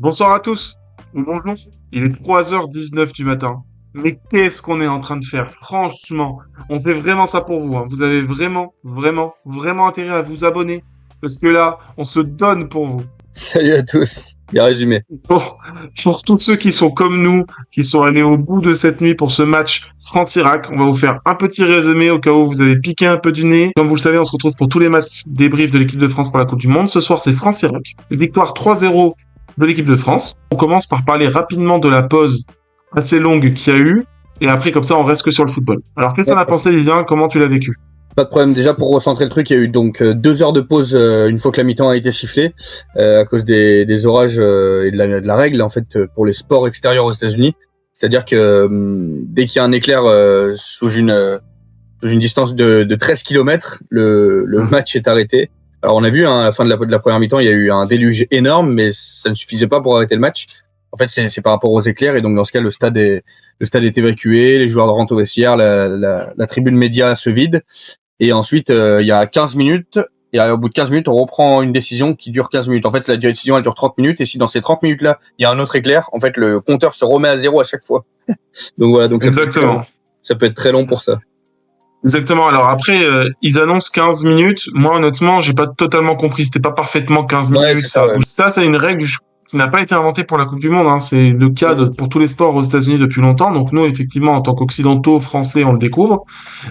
Bonsoir à tous, ou bonjour. Il est 3h19 du matin. Mais qu'est-ce qu'on est en train de faire? Franchement, on fait vraiment ça pour vous, hein. Vous avez vraiment, vraiment, vraiment intérêt à vous abonner. Parce que là, on se donne pour vous. Salut à tous, bien résumé. Pour tous ceux qui sont comme nous, qui sont allés au bout de cette nuit pour ce match France-Irak, on va vous faire un petit résumé au cas où vous avez piqué un peu du nez. Comme vous le savez, on se retrouve pour tous les matchs débriefs de l'équipe de France pour la Coupe du Monde. Ce soir, c'est France-Irak. Victoire 3-0 de l'équipe de France. On commence par parler rapidement de la pause assez longue qu'il y a eu. Et après, comme ça, on reste que sur le football. Alors, qu'est-ce qu'on a pensé, Vivien? Comment tu l'as vécu? Pas de problème. Déjà, pour recentrer le truc, il y a eu donc 2 heures de pause une fois que la mi-temps a été sifflée à cause des orages et de la règle en fait pour les sports extérieurs aux États-Unis. C'est-à-dire que dès qu'il y a un éclair sous une distance de 13 km, le match est arrêté. Alors on a vu à la fin de la première mi-temps, il y a eu un déluge énorme, mais ça ne suffisait pas pour arrêter le match. En fait, c'est par rapport aux éclairs, et donc dans ce cas, le stade est évacué, les joueurs rentrent au vestiaire, la tribune média se vide. Et ensuite, il y a 15 minutes, et au bout de 15 minutes, on reprend une décision qui dure 15 minutes. En fait, la décision, elle dure 30 minutes, et si dans ces 30 minutes-là, il y a un autre éclair, en fait, le compteur se remet à zéro à chaque fois. Donc voilà, donc Exactement. Ça peut être très long pour ça. Exactement. Alors après, ils annoncent 15 minutes. Moi, honnêtement, j'ai pas totalement compris. C'était pas parfaitement 15 minutes. Ouais, c'est ça, ouais. Ça, c'est une règle qui n'a pas été inventée pour la Coupe du Monde, hein. C'est le cas pour tous les sports aux États-Unis depuis longtemps. Donc nous, effectivement, en tant qu'occidentaux français, on le découvre.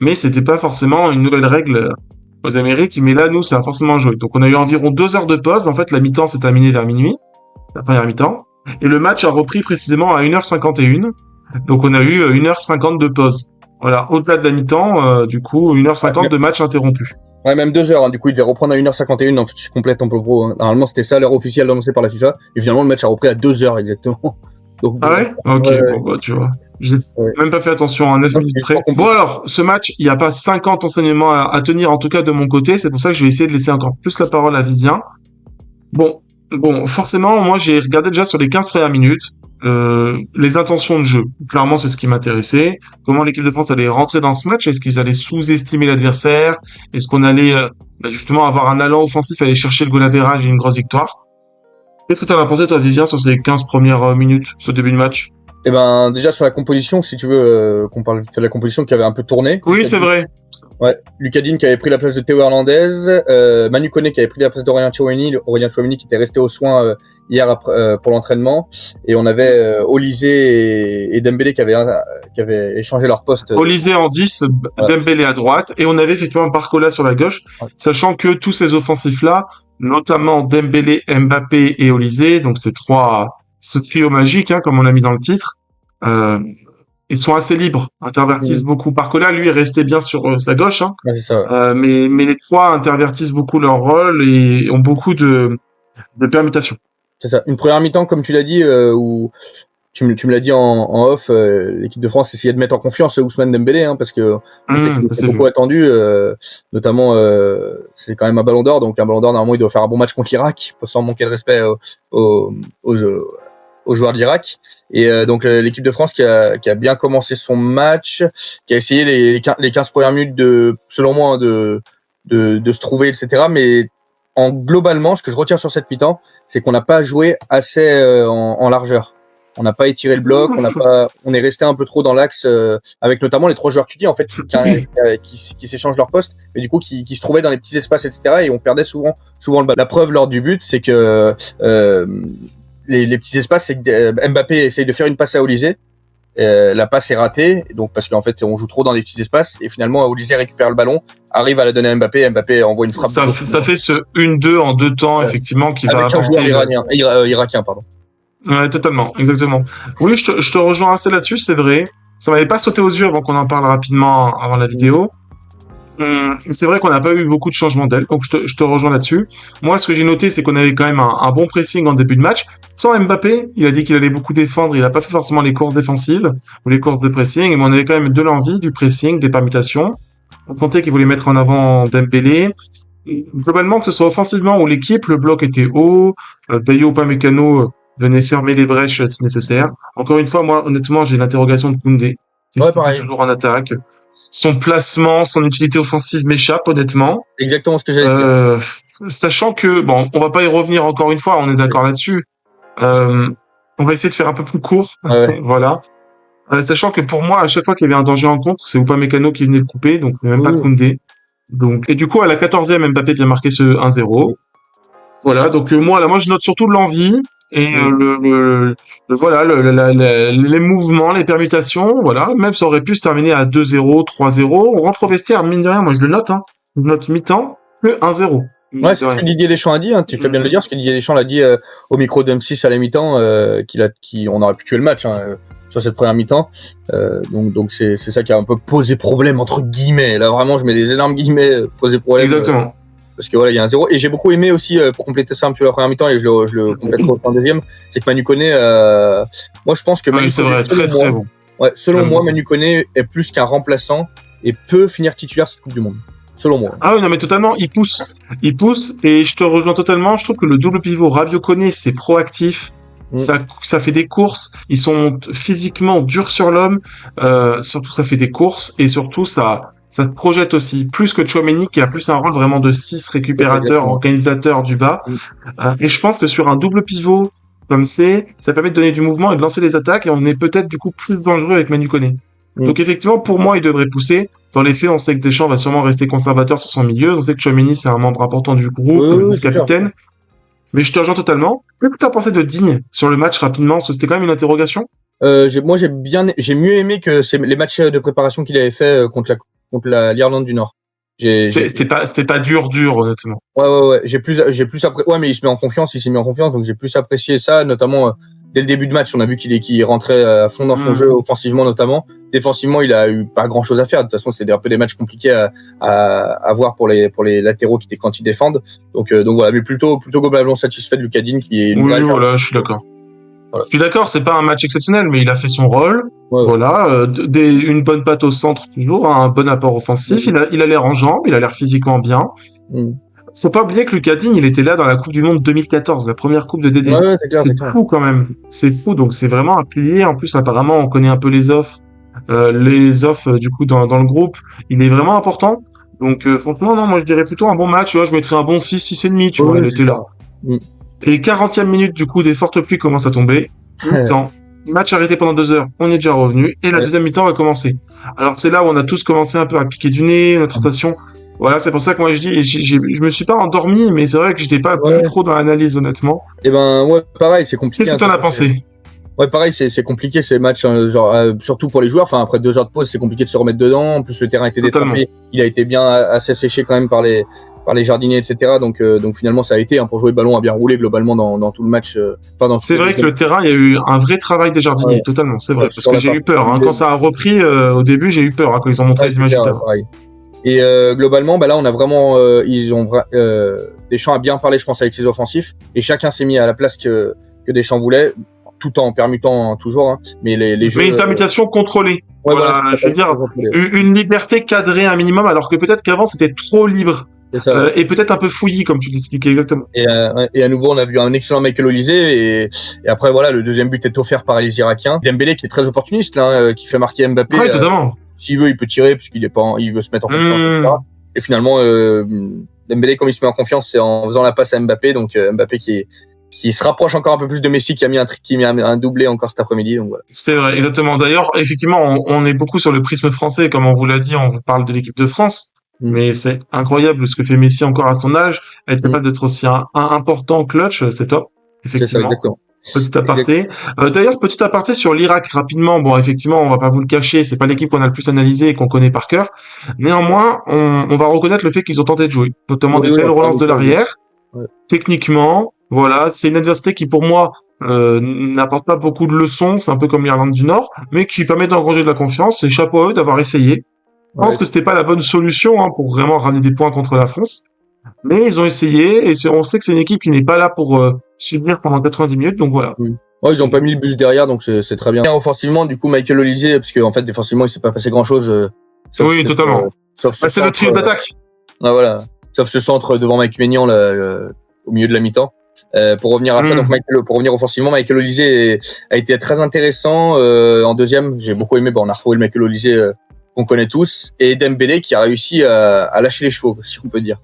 Mais c'était pas forcément une nouvelle règle aux Amériques. Mais là, nous, ça a forcément joué. Donc on a eu environ 2 heures de pause. En fait, la mi-temps s'est terminée vers minuit, la première mi-temps. Et le match a repris précisément à 1h51. Donc on a eu 1h50 de pause. Voilà, au-delà de la mi-temps, du coup, 1h50 de match interrompu. Ouais, même 2 heures, hein. Du coup, il devait reprendre à 1h51. En fait, je complète ton propos, hein. Normalement, c'était ça l'heure officielle annoncée par la FIFA. Et finalement, le match a repris à 2 heures exactement. Donc, Ah ouais? Ok, bon, bah, tu vois. J'ai même pas fait attention à 9 minutes près. Bon, alors, ce match, il n'y a pas 50 enseignements à tenir, en tout cas de mon côté. C'est pour ça que je vais essayer de laisser encore plus la parole à Vivien. Bon, forcément, moi, j'ai regardé déjà sur les 15 premières minutes. Les intentions de jeu. Clairement, c'est ce qui m'intéressait. Comment l'équipe de France allait rentrer dans ce match? Est-ce qu'ils allaient sous-estimer l'adversaire? Est-ce qu'on allait justement avoir un allant offensif, aller chercher le goal average et une grosse victoire? Qu'est-ce que tu en as pensé, toi, Vivien, sur ces 15 premières minutes, ce début de match? Eh ben, déjà sur la composition, si tu veux qu'on parle de la composition qui avait un peu tourné. Oui, c'est vrai. Ouais, Lucas Digne qui avait pris la place de Théo Hernandez, Manu Koné qui avait pris la place d'Aurélien Tchouameni qui était resté aux soins hier après, pour l'entraînement, et on avait Olysée et Dembélé qui avaient échangé leur poste. Olysée en 10, Dembélé à droite, et on avait effectivement Barcola sur la gauche, sachant que tous ces offensifs-là, notamment Dembélé, Mbappé et Olysée, donc ce trio magique, hein, comme on a mis dans le titre, ils sont assez libres, intervertissent beaucoup. Barcola, lui, est resté bien sur sa gauche, hein. Ouais, c'est ça. Mais les trois intervertissent beaucoup leur rôle et ont beaucoup de permutations. C'est ça. Une première mi-temps, comme tu l'as dit, où tu me l'as dit en off, l'équipe de France essayait de mettre en confiance Ousmane Dembélé, hein, parce que c'est beaucoup attendu, notamment c'est quand même un Ballon d'Or, donc un Ballon d'Or normalement il doit faire un bon match contre l'Irak, sans manquer de respect aux joueurs d'Irak. Et donc l'équipe de France qui a bien commencé son match, qui a essayé les 15 premières minutes selon moi, de se trouver, etc. Mais globalement, ce que je retiens sur cette mi-temps, c'est qu'on n'a pas joué assez en largeur. On n'a pas étiré le bloc, on est resté un peu trop dans l'axe, avec notamment les 3 joueurs que tu dis, en fait, qui s'échangent leur poste, mais du coup, qui se trouvaient dans les petits espaces, etc. Et on perdait souvent le ballon. La preuve lors du but, c'est que les petits espaces, c'est que Mbappé essaye de faire une passe à Olysée. La passe est ratée, donc parce qu'en fait on joue trop dans les petits espaces, et finalement Olysée récupère le ballon, arrive à la donner à Mbappé envoie une frappe. Ça fait ce 1-2 en 2 temps, effectivement, qui va apporter... Avec un joueur irakien, pardon. Ouais, totalement, exactement. Oui, je te rejoins assez là-dessus, c'est vrai. Ça m'avait pas sauté aux yeux avant qu'on en parle rapidement avant la vidéo. C'est vrai qu'on n'a pas eu beaucoup de changements d'aile, donc je te rejoins là-dessus. Moi, ce que j'ai noté, c'est qu'on avait quand même un bon pressing en début de match. Sans Mbappé, il a dit qu'il allait beaucoup défendre, il a pas fait forcément les courses défensives ou les courses de pressing, mais on avait quand même de l'envie, du pressing, des permutations. On sentait qu'il voulait mettre en avant Dembélé. Globalement, que ce soit offensivement ou l'équipe, le bloc était haut, Dayo Upamecano venait fermer les brèches si nécessaire. Encore une fois, moi, honnêtement, j'ai l'interrogation de Koundé, qui est toujours en attaque. Son placement, son utilité offensive m'échappe, honnêtement. Exactement ce que j'allais dire. Sachant que, bon, on va pas y revenir encore une fois, on est d'accord là-dessus. On va essayer de faire un peu plus court. Ouais. Voilà. Sachant que pour moi, à chaque fois qu'il y avait un danger en contre, c'est Upamecano qui venait le couper, donc même pas Oui. Koundé. Donc, et du coup, à la 14e, Mbappé vient marquer ce 1-0. Oui. Voilà, donc moi, je note surtout l'envie et voilà, les mouvements, les permutations, voilà. Même ça aurait pu se terminer à 2-0, 3-0. On rentre au vestiaire, mine de rien, moi je le note, hein. Je note mi-temps, que 1-0. Ouais, c'est ce que Didier Deschamps a dit, hein. Tu fais bien de le dire, parce que Didier Deschamps l'a dit au micro d'M6 à la mi-temps, on aurait pu tuer le match sur cette première mi-temps. Donc c'est ça qui a un peu posé problème, entre guillemets. Là, vraiment, je mets des énormes guillemets, posé problème. Exactement. Parce que voilà, il y a un 0. Et j'ai beaucoup aimé aussi, pour compléter ça un petit peu la première mi-temps, et je le compléterai au deuxième, c'est que Manu Koné, moi je pense que Manu c'est Koné, vrai, très bon. Ouais, selon moi, Manu Koné est plus qu'un remplaçant et peut finir titulaire cette Coupe du Monde. Selon moi. Ah oui, non, mais totalement, il pousse, et je te rejoins totalement. Je trouve que le double pivot Rabiot-Koné, c'est proactif. Ça fait des courses. Ils sont physiquement durs sur l'homme. Surtout, ça fait des courses, et surtout, ça te projette aussi. Plus que Tchouaméni, qui a plus un rôle vraiment de 6 récupérateur, organisateur du bas. Et je pense que sur un double pivot, comme ça permet de donner du mouvement et de lancer les attaques, et on est peut-être, du coup, plus dangereux avec Manu Koné. Donc effectivement, pour moi, il devrait pousser. Dans les faits, on sait que Deschamps va sûrement rester conservateur sur son milieu. On sait que Tchouaméni, c'est un membre important du groupe, vice-capitaine. Mais je te rejoins totalement. Qu'est-ce que tu as pensé de Digne sur le match rapidement? Parce que c'était quand même une interrogation. Moi, j'ai mieux aimé que les matchs de préparation qu'il avait fait contre l'Irlande du Nord. C'était pas dur, honnêtement. Ouais. J'ai plus ouais, mais il s'est mis en confiance, donc j'ai plus apprécié ça, notamment dès le début de match, on a vu qu'il rentrait à fond dans son jeu, offensivement notamment. Défensivement, il a eu pas grand chose à faire. De toute façon, c'était un peu des matchs compliqués à voir pour les latéraux quand ils défendent. Donc voilà, mais plutôt globalement satisfait de Lucas Digne, qui est une vraie. Voilà, je suis d'accord. Voilà. Je suis d'accord, c'est pas un match exceptionnel, mais il a fait son rôle. Ouais. Voilà, une bonne patte au centre toujours, un bon apport offensif. Il a l'air en jambes, il a l'air physiquement bien. Faut pas oublier que Lucas Digne, il était là dans la Coupe du Monde 2014, la première Coupe de DD. Ouais, c'est fou quand même. C'est fou, donc c'est vraiment un pilier. En plus, apparemment, on connaît un peu les offs. Du coup, dans le groupe, il est vraiment important. Donc, franchement, non, moi, je dirais plutôt un bon match. Tu vois, je mettrais un bon 6,5, tu vois, il était là. Et 40e minute, du coup, des fortes pluies commencent à tomber. Mi-temps. Match arrêté pendant 2 heures. On y est déjà revenu. Et la deuxième mi-temps va commencer. Alors, c'est là où on a tous commencé un peu à piquer du nez, notre rotation. Voilà, c'est pour ça que moi je dis, je me suis pas endormi, mais c'est vrai que j'étais pas plus trop dans l'analyse, honnêtement. Et ben, ouais, pareil, c'est compliqué. Qu'est-ce que t'en as pensé? Ouais, pareil, c'est compliqué ces matchs, surtout pour les joueurs. Enfin, après 2 heures de pause, c'est compliqué de se remettre dedans. En plus, le terrain était détrempé. Il a été bien assez séché quand même par les jardiniers, etc. Donc finalement, ça a été, pour jouer le ballon, a bien roulé globalement dans tout le match. C'est vrai que le terrain, il y a eu un vrai travail des jardiniers, totalement, c'est vrai. Parce que j'ai eu peur. Quand ça a repris, au début, j'ai eu peur quand ils ont montré les images du terrain. Et globalement, là, on a vraiment, Deschamps a bien parlé, je pense, avec ses offensifs, et chacun s'est mis à la place que Deschamps voulait, tout en permutant toujours. Mais les jeux. Mais une permutation contrôlée. Ouais, voilà, je veux dire, une liberté cadrée un minimum, alors que peut-être qu'avant c'était trop libre. Ça, et peut-être un peu fouillis, comme tu l'expliquais exactement. Et à nouveau, on a vu un excellent Michael Olise, et après voilà, le deuxième but est offert par les Irakiens. Dembélé qui est très opportuniste, là, qui fait marquer Mbappé. Ouais, totalement. S'il veut, il peut tirer, puisqu'il il veut se mettre en confiance, etc. Et finalement, Dembélé, comme il se met en confiance, c'est en faisant la passe à Mbappé, donc Mbappé qui se rapproche encore un peu plus de Messi, qui a mis un doublé encore cet après-midi. Donc voilà. C'est vrai, exactement. D'ailleurs, effectivement, on est beaucoup sur le prisme français, comme on vous l'a dit, on vous parle de l'équipe de France. Mais c'est incroyable ce que fait Messi encore à son âge. Être capable d'être aussi un important clutch, c'est top. Effectivement. C'est ça, exactement. Petit aparté. D'ailleurs, petit aparté sur l'Irak rapidement. Bon, effectivement, on va pas vous le cacher, c'est pas l'équipe qu'on a le plus analysée et qu'on connaît par cœur. Néanmoins, on va reconnaître le fait qu'ils ont tenté de jouer, notamment des belles relances de l'arrière. Techniquement, voilà, c'est une adversité qui pour moi n'apporte pas beaucoup de leçons. C'est un peu comme l'Irlande du Nord, mais qui permet d'engranger de la confiance. Et chapeau à eux d'avoir essayé. Je pense que c'était pas la bonne solution pour vraiment ramener des points contre la France. Mais ils ont essayé, et on sait que c'est une équipe qui n'est pas là pour subir pendant 90 minutes, donc voilà. Ouais, ils ont pas mis le bus derrière, donc c'est très bien. Et offensivement, du coup, Michael Olise, parce qu'en fait, défensivement, il s'est pas passé grand-chose. Oui, totalement. C'est le trio d'attaque. Voilà. Sauf ce centre devant Mike Maignan, là, au milieu de la mi-temps. Pour revenir à ça, donc pour revenir offensivement, Michael Olise a été très intéressant. En deuxième, j'ai beaucoup aimé. On a retrouvé le Michael Olise qu'on connaît tous, et Dembélé qui a réussi à lâcher les chevaux, si on peut dire.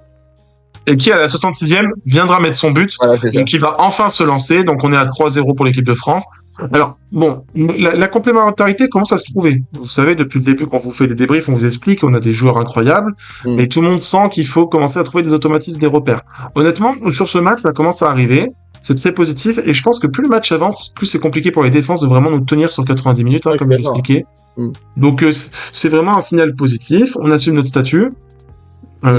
et qui, à la 66e, viendra mettre son but. Voilà, c'est ça. Donc, il va enfin se lancer. Donc, on est à 3-0 pour l'équipe de France. Alors, bon, la complémentarité commence à se trouver. Vous savez, depuis le début, quand on vous fait des débriefs, on vous explique qu'on a des joueurs incroyables, mais tout le monde sent qu'il faut commencer à trouver des automatismes, des repères. Honnêtement, sur ce match, ça commence à arriver. C'est très positif, et je pense que plus le match avance, plus c'est compliqué pour les défenses de vraiment nous tenir sur 90 minutes, hein, comme je l'expliquais. Donc, c'est vraiment un signal positif. On assume notre statut.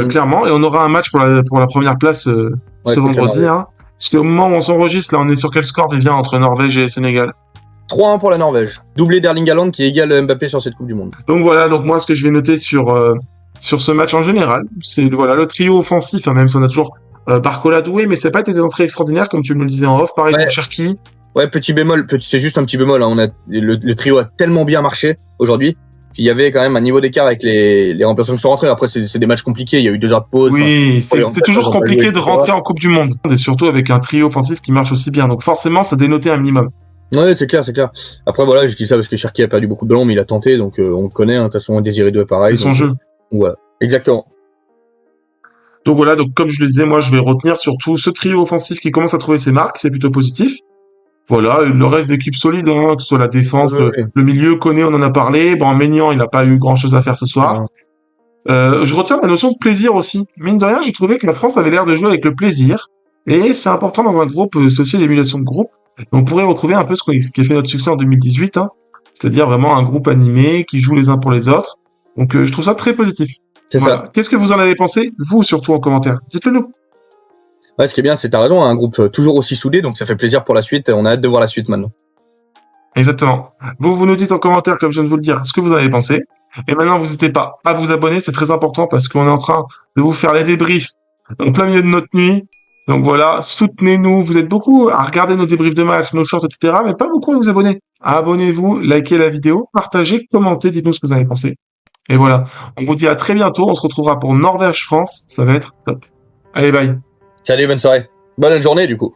Clairement, et on aura un match pour la première place ce vendredi. Hein, parce qu'au moment où on s'enregistre, là, on est sur quel score, Vivien, entre Norvège et Sénégal? 3-1 pour la Norvège. Doublé d'Erling Haaland qui égale Mbappé sur cette Coupe du Monde. Donc voilà, donc moi, ce que je vais noter sur ce match en général, c'est voilà, le trio offensif, hein, même si on a toujours Barcola doué, mais c'est pas été des entrées extraordinaires, comme tu me le disais en off. Pareil pour Cherki. Ouais, petit bémol, c'est juste un petit bémol. Hein, on a le trio a tellement bien marché aujourd'hui. Il y avait quand même un niveau d'écart avec les remplaçants qui sont rentrés. Après, c'est des matchs compliqués. Il y a eu 2 heures de pause. Oui, c'est toujours compliqué de rentrer en Coupe du Monde. Et surtout avec un trio offensif qui marche aussi bien. Donc forcément, ça dénotait un minimum. Ouais, c'est clair. Après, voilà, je dis ça parce que Cherki a perdu beaucoup de ballons, mais il a tenté. Donc, on le connaît. De toute façon, Désiré Doué, pareil. C'est son jeu. Ouais, exactement. Donc voilà, donc comme je le disais, moi, je vais retenir surtout ce trio offensif qui commence à trouver ses marques. C'est plutôt positif. Voilà, le reste d'équipe solide, hein, que ce soit la défense, le milieu, Koné, on en a parlé. Bon, Maignan, il n'a pas eu grand-chose à faire ce soir. Je retiens la notion de plaisir aussi. Mine de rien, j'ai trouvé que la France avait l'air de jouer avec le plaisir. Et c'est important dans un groupe, c'est aussi l'émulation de groupe. On pourrait retrouver un peu ce qui a fait notre succès en 2018, hein, c'est-à-dire vraiment un groupe animé qui joue les uns pour les autres. Donc je trouve ça très positif. C'est ça. Qu'est-ce que vous en avez pensé, vous, surtout en commentaire? Dites-le nous. Ouais, ce qui est bien, c'est t'as raison, un groupe toujours aussi soudé, donc ça fait plaisir pour la suite. On a hâte de voir la suite maintenant. Exactement. Vous nous dites en commentaire, comme je viens de vous le dire, ce que vous en avez pensé. Et maintenant, vous n'hésitez pas à vous abonner, c'est très important parce qu'on est en train de vous faire les débriefs en plein milieu de notre nuit. Donc voilà, soutenez-nous. Vous êtes beaucoup à regarder nos débriefs de match, nos shorts, etc. Mais pas beaucoup à vous abonner. Abonnez-vous, likez la vidéo, partagez, commentez, dites-nous ce que vous en avez pensé. Et voilà, on vous dit à très bientôt. On se retrouvera pour Norvège-France. Ça va être top. Allez, bye. Salut, bonne soirée. Bonne journée, du coup.